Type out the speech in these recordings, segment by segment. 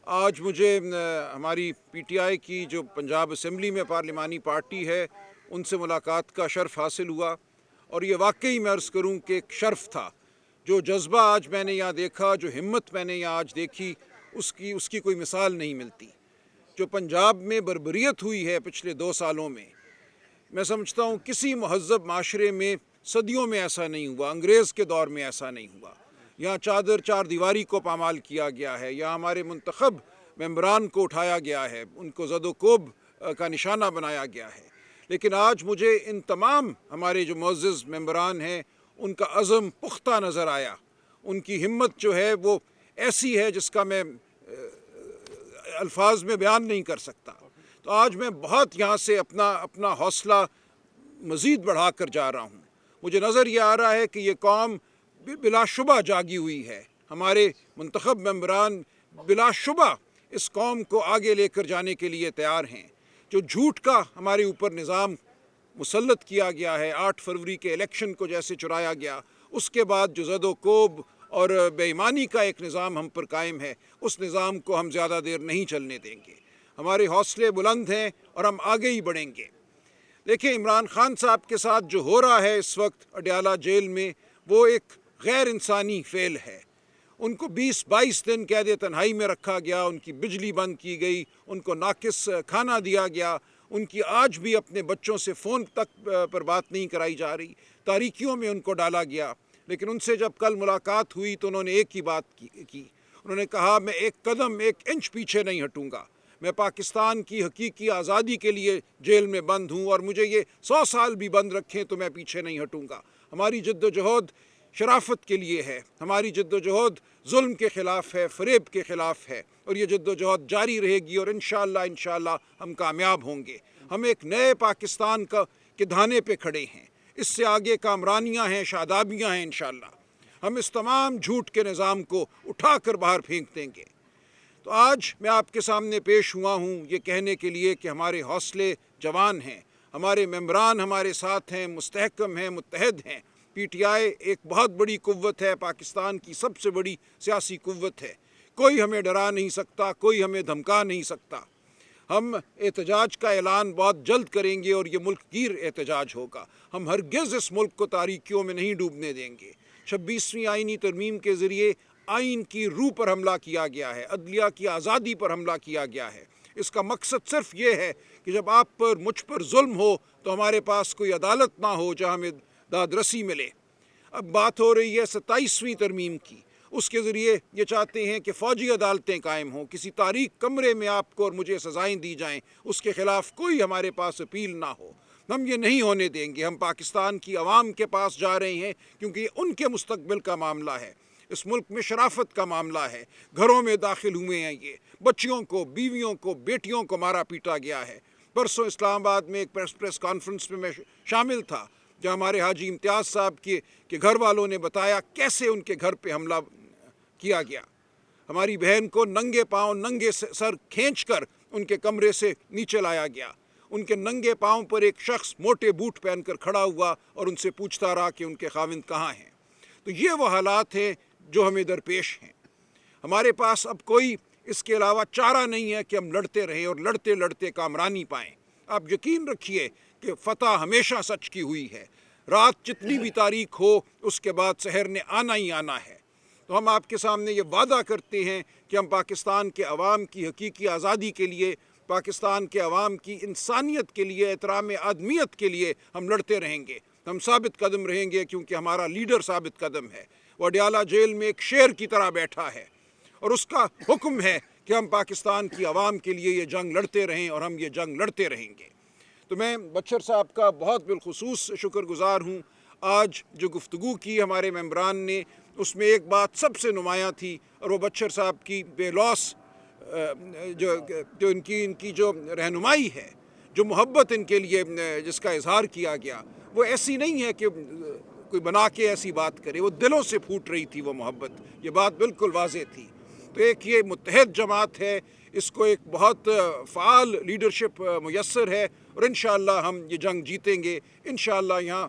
آج مجھے ہماری پی ٹی آئی کی جو پنجاب اسمبلی میں پارلیمانی پارٹی ہے ان سے ملاقات کا شرف حاصل ہوا، اور یہ واقعی میں عرض کروں کہ ایک شرف تھا۔ جو جذبہ آج میں نے یہاں دیکھا، جو ہمت میں نے یہاں آج دیکھی، اس کی کوئی مثال نہیں ملتی۔ جو پنجاب میں بربریت ہوئی ہے پچھلے 2 سالوں میں سمجھتا ہوں کسی مہذب معاشرے میں صدیوں میں ایسا نہیں ہوا، انگریز کے دور میں ایسا نہیں ہوا۔ یہاں چار دیواری کو پامال کیا گیا ہے، یہاں ہمارے منتخب ممبران کو اٹھایا گیا ہے، ان کو زد و کوب کا نشانہ بنایا گیا ہے۔ لیکن آج مجھے ان تمام ہمارے جو معزز ممبران ہیں ان کا عزم پختہ نظر آیا، ان کی ہمت جو ہے وہ ایسی ہے جس کا میں الفاظ میں بیان نہیں کر سکتا۔ تو آج میں بہت یہاں سے اپنا حوصلہ مزید بڑھا کر جا رہا ہوں۔ مجھے نظر یہ آ رہا ہے کہ یہ قوم بلا شبہ جاگی ہوئی ہے، ہمارے منتخب ممبران بلا شبہ اس قوم کو آگے لے کر جانے کے لیے تیار ہیں۔ جو جھوٹ کا ہمارے اوپر نظام مسلط کیا گیا ہے، 8 فروری کے الیکشن کو جیسے چرایا گیا، اس کے بعد جو زد و کوب اور بے ایمانی کا ایک نظام ہم پر قائم ہے، اس نظام کو ہم زیادہ دیر نہیں چلنے دیں گے۔ ہمارے حوصلے بلند ہیں اور ہم آگے ہی بڑھیں گے۔ دیکھیں، عمران خان صاحب کے ساتھ جو ہو رہا ہے اس وقت اڈیالہ جیل میں، وہ ایک غیر انسانی فعل ہے۔ ان کو 20-22 دن قید تنہائی میں رکھا گیا، ان کی بجلی بند کی گئی، ان کو ناقص کھانا دیا گیا، ان کی آج بھی اپنے بچوں سے فون تک پر بات نہیں کرائی جا رہی، تاریکیوں میں ان کو ڈالا گیا۔ لیکن ان سے جب کل ملاقات ہوئی تو انہوں نے ایک ہی بات کی، انہوں نے کہا میں ایک قدم 1 انچ پیچھے نہیں ہٹوں گا، میں پاکستان کی حقیقی آزادی کے لیے جیل میں بند ہوں، اور مجھے یہ 100 سال بھی بند رکھیں تو میں پیچھے نہیں ہٹوں گا۔ ہماری جد و جہد شرافت کے لیے ہے، ہماری جد و جہد ظلم کے خلاف ہے، فریب کے خلاف ہے، اور یہ جد و جہد جاری رہے گی، اور انشاءاللہ ہم کامیاب ہوں گے۔ ہم ایک نئے پاکستان کے دھانے پہ کھڑے ہیں، اس سے آگے کامرانیاں ہیں، شادابیاں ہیں انشاءاللہ۔ ہم اس تمام جھوٹ کے نظام کو اٹھا کر باہر پھینک دیں گے۔ تو آج میں آپ کے سامنے پیش ہوا ہوں یہ کہنے کے لیے کہ ہمارے حوصلے جوان ہیں، ہمارے ممبران ہمارے ساتھ ہیں، مستحکم ہیں، متحد ہیں۔ پی ٹی آئی ایک بہت بڑی قوت ہے، پاکستان کی سب سے بڑی سیاسی قوت ہے۔ کوئی ہمیں ڈرا نہیں سکتا، کوئی ہمیں دھمکا نہیں سکتا۔ ہم احتجاج کا اعلان بہت جلد کریں گے، اور یہ ملک گیر احتجاج ہوگا۔ ہم ہرگز اس ملک کو تاریکیوں میں نہیں ڈوبنے دیں گے۔ 26ویں آئینی ترمیم کے ذریعے آئین کی روح پر حملہ کیا گیا ہے، عدلیہ کی آزادی پر حملہ کیا گیا ہے۔ اس کا مقصد صرف یہ ہے کہ جب آپ پر مجھ پر ظلم ہو تو ہمارے پاس کوئی عدالت نہ ہو جہاں ہمیں داد رسی ملے۔ اب بات ہو رہی ہے 27ویں ترمیم کی، اس کے ذریعے یہ چاہتے ہیں کہ فوجی عدالتیں قائم ہوں، کسی تاریک کمرے میں آپ کو اور مجھے سزائیں دی جائیں، اس کے خلاف کوئی ہمارے پاس اپیل نہ ہو۔ ہم یہ نہیں ہونے دیں گے۔ ہم پاکستان کی عوام کے پاس جا رہے ہیں کیونکہ یہ ان کے مستقبل کا معاملہ ہے، اس ملک میں شرافت کا معاملہ ہے۔ گھروں میں داخل ہوئے ہیں، یہ بچیوں کو، بیویوں کو، بیٹیوں کو مارا پیٹا گیا ہے۔ پرسوں اسلام آباد میں ایک پریس کانفرنس میں شامل تھا، جہاں ہمارے حاجی امتیاز صاحب کے گھر والوں نے بتایا کیسے ان کے گھر پہ حملہ کیا گیا۔ ہماری بہن کو ننگے پاؤں، ننگے سر کھینچ کر ان کے کمرے سے نیچے لایا گیا۔ ان کے ننگے پاؤں پر ایک شخص موٹے بوٹ پہن کر کھڑا ہوا اور ان سے پوچھتا رہا کہ ان کے خاوند کہاں ہیں۔ تو یہ وہ حالات ہیں جو ہمیں درپیش ہیں۔ ہمارے پاس اب کوئی اس کے علاوہ چارہ نہیں ہے کہ ہم لڑتے رہیں اور لڑتے لڑتے کامرانی پائیں۔ آپ یقین رکھیے کہ فتح ہمیشہ سچ کی ہوئی ہے۔ رات جتنی بھی تاریک ہو، اس کے بعد سحر نے آنا ہی آنا ہے۔ تو ہم آپ کے سامنے یہ وعدہ کرتے ہیں کہ ہم پاکستان کے عوام کی حقیقی آزادی کے لیے، پاکستان کے عوام کی انسانیت کے لیے، احترام آدمیت کے لیے ہم لڑتے رہیں گے۔ ہم ثابت قدم رہیں گے کیونکہ ہمارا لیڈر ثابت قدم ہے۔ وہ اڈیالہ جیل میں ایک شیر کی طرح بیٹھا ہے، اور اس کا حکم ہے کہ ہم پاکستان کی عوام کے لیے یہ جنگ لڑتے رہیں، اور ہم یہ جنگ لڑتے رہیں گے۔ تو میں بچر صاحب کا بہت بالخصوص شکر گزار ہوں۔ آج جو گفتگو کی ہمارے ممبران نے، اس میں ایک بات سب سے نمایاں تھی، اور وہ بچر صاحب کی بے لوث جو ان کی جو رہنمائی ہے، جو محبت ان کے لیے جس کا اظہار کیا گیا، وہ ایسی نہیں ہے کہ کوئی بنا کے ایسی بات کرے، وہ دلوں سے پھوٹ رہی تھی وہ محبت۔ یہ بات بالکل واضح تھی۔ تو ایک یہ متحد جماعت ہے، اس کو ایک بہت فعال لیڈرشپ میسر ہے، اور انشاءاللہ ہم یہ جنگ جیتیں گے۔ انشاءاللہ یہاں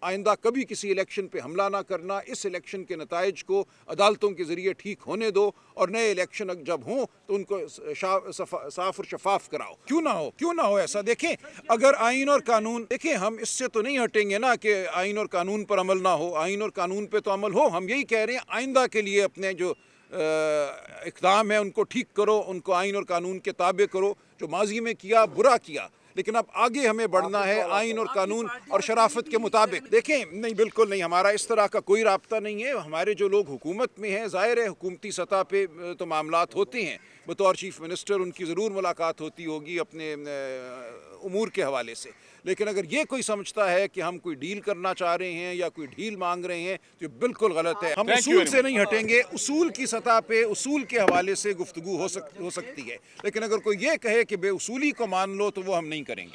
آئندہ کبھی کسی الیکشن پہ حملہ نہ کرنا، اس الیکشن کے نتائج کو عدالتوں کے ذریعے ٹھیک ہونے دو، اور نئے الیکشن جب ہوں تو ان کو صاف اور شفاف کراؤ۔ کیوں نہ ہو ایسا؟ دیکھیں اگر آئین اور قانون، دیکھیں ہم اس سے تو نہیں ہٹیں گے نا کہ آئین اور قانون پر عمل نہ ہو، آئین اور قانون پہ تو عمل ہو۔ ہم یہی کہہ رہے ہیں آئندہ کے لیے اپنے جو اقدام ہیں ان کو ٹھیک کرو، ان کو آئین اور قانون کے تابع کرو۔ جو ماضی میں کیا برا کیا، لیکن اب آگے ہمیں بڑھنا ہے آئین اور قانون اور شرافت کے مطابق۔ دیکھیں نہیں، بالکل نہیں، ہمارا اس طرح کا کوئی رابطہ نہیں ہے۔ ہمارے جو لوگ حکومت میں ہیں، ظاہر ہے حکومتی سطح پہ تو معاملات ہوتے ہیں، بطور چیف منسٹر ان کی ضرور ملاقات ہوتی ہوگی اپنے امور کے حوالے سے، لیکن اگر یہ کوئی سمجھتا ہے کہ ہم کوئی ڈیل کرنا چاہ رہے ہیں یا کوئی ڈیل مانگ رہے ہیں تو یہ بالکل غلط ہے۔ ہم اصول سے نہیں ہٹیں گے، اصول کی سطح پہ اصول کے حوالے سے گفتگو ہو سکتی ہے، لیکن اگر کوئی یہ کہے کہ بے اصولی کو مان لو تو وہ ہم نہیں کریں گے۔